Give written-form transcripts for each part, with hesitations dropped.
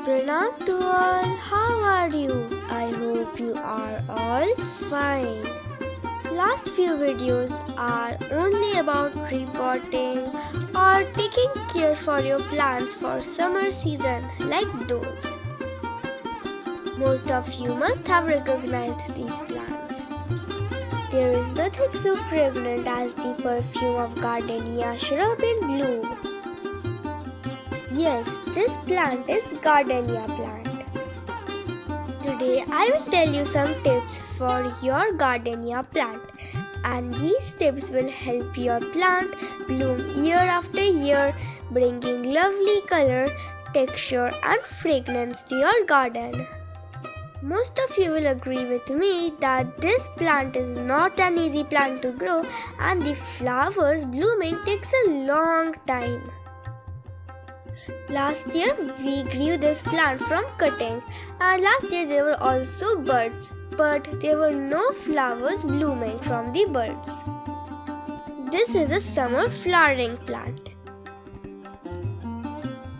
Pranam to all, how are you? I hope you are all fine. Last few videos are only about repotting or taking care for your plants for summer season like those. Most of you must have recognized these plants. There is nothing so fragrant as the perfume of gardenia shrub in bloom. Yes, this plant is gardenia plant. Today I will tell you some tips for your gardenia plant, and these tips will help your plant bloom year after year, bringing lovely color, texture and fragrance to your garden. Most of you will agree with me that this plant is not an easy plant to grow and the flowers blooming takes a long time. Last year we grew this plant from cutting, and last year there were also buds, but there were no flowers blooming from the buds. This is a summer flowering plant,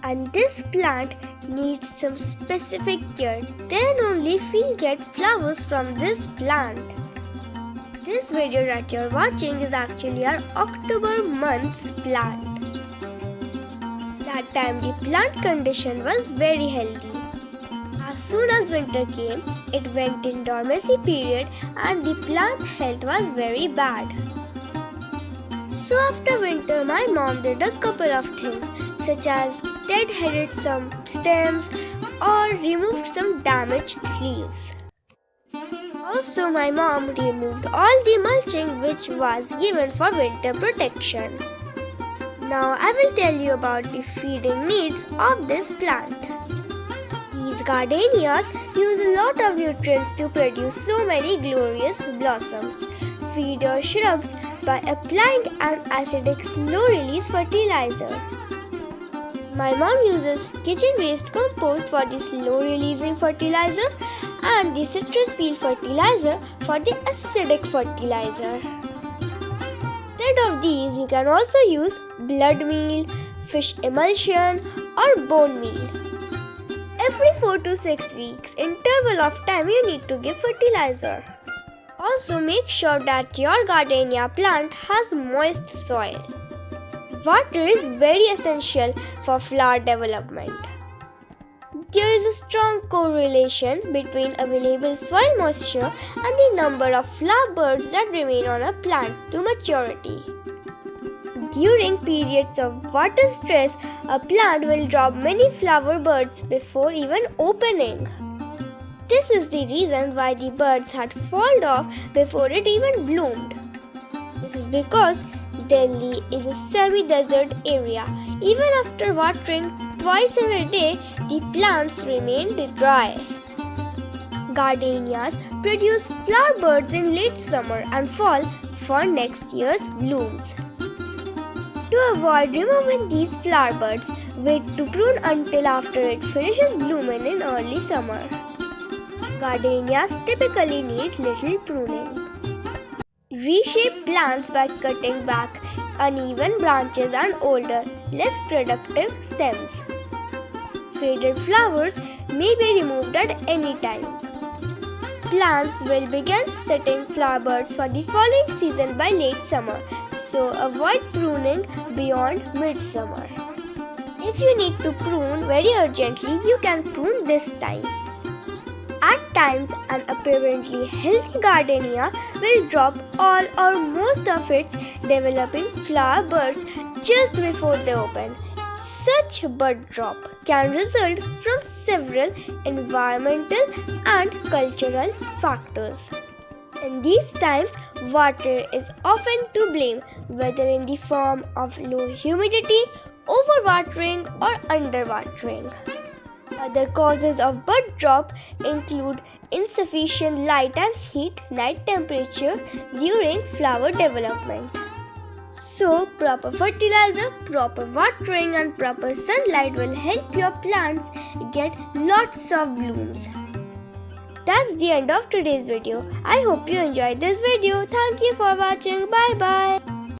and this plant needs some specific care, then only we'll get flowers from this plant. This video that you're watching is actually our October month's plant. That time the plant condition was very healthy. As soon as winter came, it went in dormancy period and the plant health was very bad. So after winter, my mom did a couple of things such as dead-headed some stems or removed some damaged leaves. Also, my mom removed all the mulching which was given for winter protection. Now I will tell you about the feeding needs of this plant. These gardenias use a lot of nutrients to produce so many glorious blossoms. Feed your shrubs by applying an acidic slow-release fertilizer. My mom uses kitchen waste compost for the slow-releasing fertilizer and the citrus peel fertilizer for the acidic fertilizer. Instead of these, you can also use blood meal, fish emulsion or bone meal. Every 4 to 6 weeks interval of time you need to give fertilizer. Also make sure that your gardenia plant has moist soil. Water is very essential for flower development. There is a strong correlation between available soil moisture and the number of flower buds that remain on a plant to maturity. During periods of water stress, a plant will drop many flower buds before even opening. This is the reason why the buds had fallen off before it even bloomed. This is because Delhi is a semi-desert area. Even after watering twice in a day, the plants remained dry. Gardenias produce flower buds in late summer and fall for next year's blooms. To avoid removing these flower buds, wait to prune until after it finishes blooming in early summer. Gardenias typically need little pruning. Reshape plants by cutting back uneven branches and older, less productive stems. Faded flowers may be removed at any time. Plants will begin setting flower buds for the following season by late summer, so avoid pruning beyond midsummer. If you need to prune very urgently, you can prune this time. At times, an apparently healthy gardenia will drop all or most of its developing flower buds just before they open. Such bud drop can result from several environmental and cultural factors. In these times, water is often to blame, whether in the form of low humidity, overwatering or underwatering. Other causes of bud drop include insufficient light and heat night temperature during flower development. So, proper fertilizer, proper watering and proper sunlight will help your plants get lots of blooms. That's the end of today's video. I hope you enjoyed this video. Thank you for watching. Bye bye.